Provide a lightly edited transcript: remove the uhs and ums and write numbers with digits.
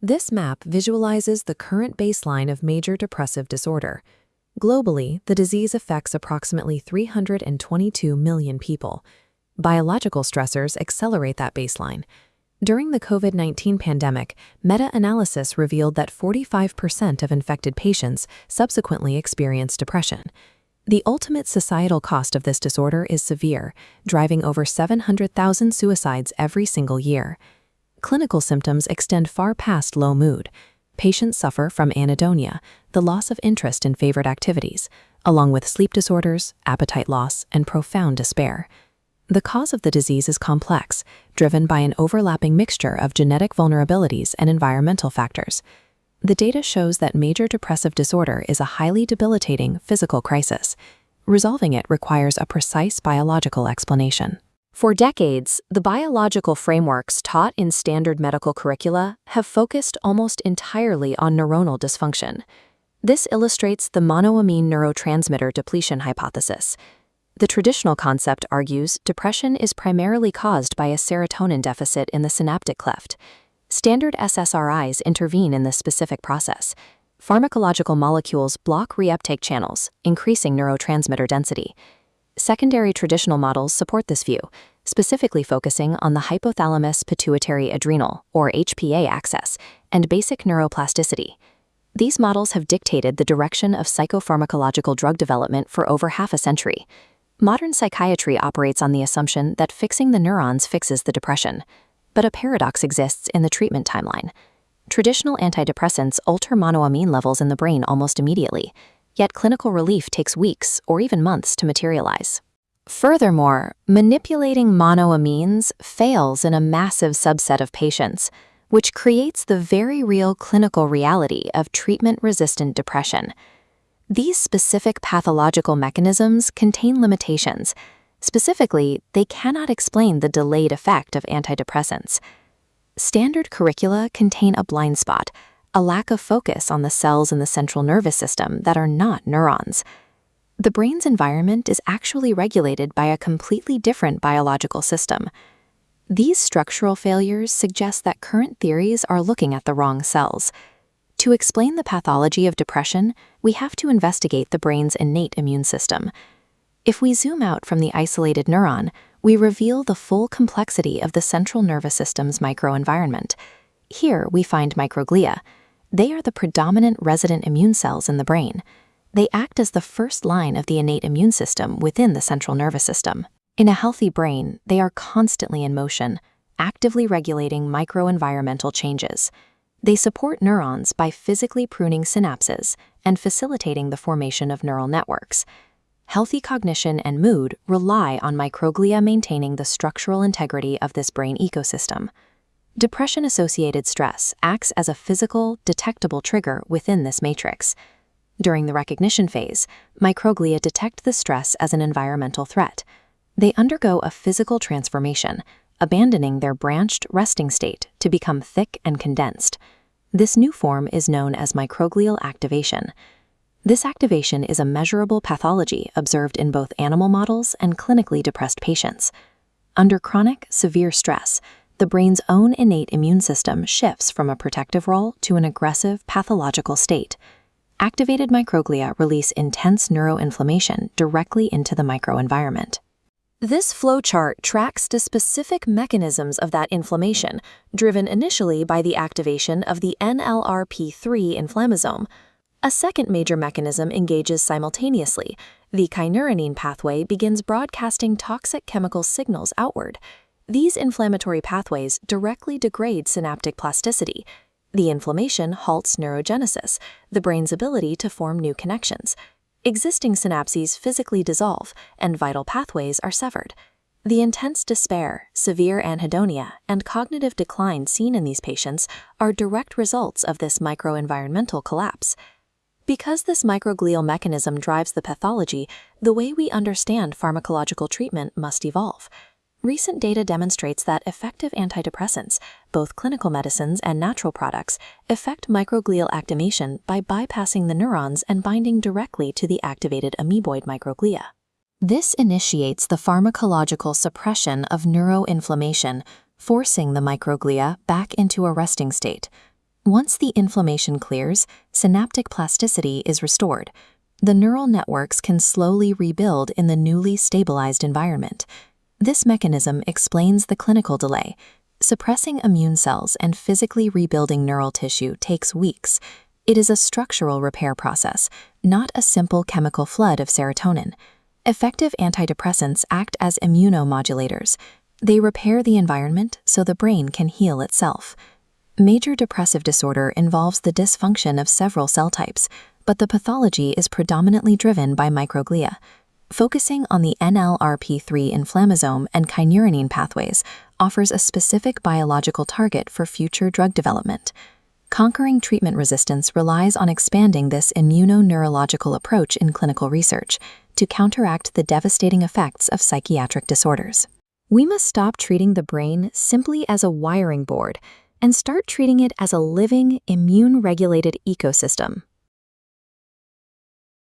This map visualizes the current baseline of major depressive disorder. Globally, the disease affects approximately 322 million people. Biological stressors accelerate that baseline. During the COVID-19 pandemic, meta-analysis revealed that 45% of infected patients subsequently experienced depression. The ultimate societal cost of this disorder is severe, driving over 700,000 suicides every single year. Clinical symptoms extend far past low mood. Patients suffer from anhedonia, the loss of interest in favorite activities, along with sleep disorders, appetite loss, and profound despair. The cause of the disease is complex, driven by an overlapping mixture of genetic vulnerabilities and environmental factors. The data shows that major depressive disorder is a highly debilitating physical crisis. Resolving it requires a precise biological explanation. For decades, the biological frameworks taught in standard medical curricula have focused almost entirely on neuronal dysfunction. This illustrates the monoamine neurotransmitter depletion hypothesis. The traditional concept argues depression is primarily caused by a serotonin deficit in the synaptic cleft. Standard SSRIs intervene in this specific process. Pharmacological molecules block reuptake channels, increasing neurotransmitter density. Secondary traditional models support this view, specifically focusing on the hypothalamus-pituitary-adrenal, or HPA axis, and basic neuroplasticity. These models have dictated the direction of psychopharmacological drug development for over half a century. Modern psychiatry operates on the assumption that fixing the neurons fixes the depression. But a paradox exists in the treatment timeline. Traditional antidepressants alter monoamine levels in the brain almost immediately, yet clinical relief takes weeks or even months to materialize. Furthermore, manipulating monoamines fails in a massive subset of patients, which creates the very real clinical reality of treatment-resistant depression. These specific pathological mechanisms contain limitations. Specifically, they cannot explain the delayed effect of antidepressants. Standard curricula contain a blind spot, a lack of focus on the cells in the central nervous system that are not neurons. The brain's environment is actually regulated by a completely different biological system. These structural failures suggest that current theories are looking at the wrong cells. To explain the pathology of depression, we have to investigate the brain's innate immune system. If we zoom out from the isolated neuron, we reveal the full complexity of the central nervous system's microenvironment. Here we find microglia. They are the predominant resident immune cells in the brain. They act as the first line of the innate immune system within the central nervous system. In a healthy brain, they are constantly in motion, actively regulating microenvironmental changes. They support neurons by physically pruning synapses and facilitating the formation of neural networks. Healthy cognition and mood rely on microglia maintaining the structural integrity of this brain ecosystem. Depression-associated stress acts as a physical, detectable trigger within this matrix. During the recognition phase, microglia detect the stress as an environmental threat. They undergo a physical transformation, abandoning their branched resting state to become thick and condensed. This new form is known as microglial activation. This activation is a measurable pathology observed in both animal models and clinically depressed patients. Under chronic, severe stress, the brain's own innate immune system shifts from a protective role to an aggressive, pathological state. Activated microglia release intense neuroinflammation directly into the microenvironment. This flowchart tracks the specific mechanisms of that inflammation, driven initially by the activation of the NLRP3 inflammasome. A second major mechanism engages simultaneously. The kynurenine pathway begins broadcasting toxic chemical signals outward. These inflammatory pathways directly degrade synaptic plasticity. The inflammation halts neurogenesis, the brain's ability to form new connections. Existing synapses physically dissolve, and vital pathways are severed. The intense despair, severe anhedonia, and cognitive decline seen in these patients are direct results of this microenvironmental collapse. Because this microglial mechanism drives the pathology, the way we understand pharmacological treatment must evolve. Recent data demonstrates that effective antidepressants, both clinical medicines and natural products, affect microglial activation by bypassing the neurons and binding directly to the activated amoeboid microglia. This initiates the pharmacological suppression of neuroinflammation, forcing the microglia back into a resting state. Once the inflammation clears, synaptic plasticity is restored. The neural networks can slowly rebuild in the newly stabilized environment. This mechanism explains the clinical delay. Suppressing immune cells and physically rebuilding neural tissue takes weeks. It is a structural repair process, not a simple chemical flood of serotonin. Effective antidepressants act as immunomodulators. They repair the environment so the brain can heal itself. Major depressive disorder involves the dysfunction of several cell types, but the pathology is predominantly driven by microglia. Focusing on the NLRP3 inflammasome and kynurenine pathways offers a specific biological target for future drug development. Conquering treatment resistance relies on expanding this immunoneurological approach in clinical research to counteract the devastating effects of psychiatric disorders. We must stop treating the brain simply as a wiring board and start treating it as a living, immune-regulated ecosystem.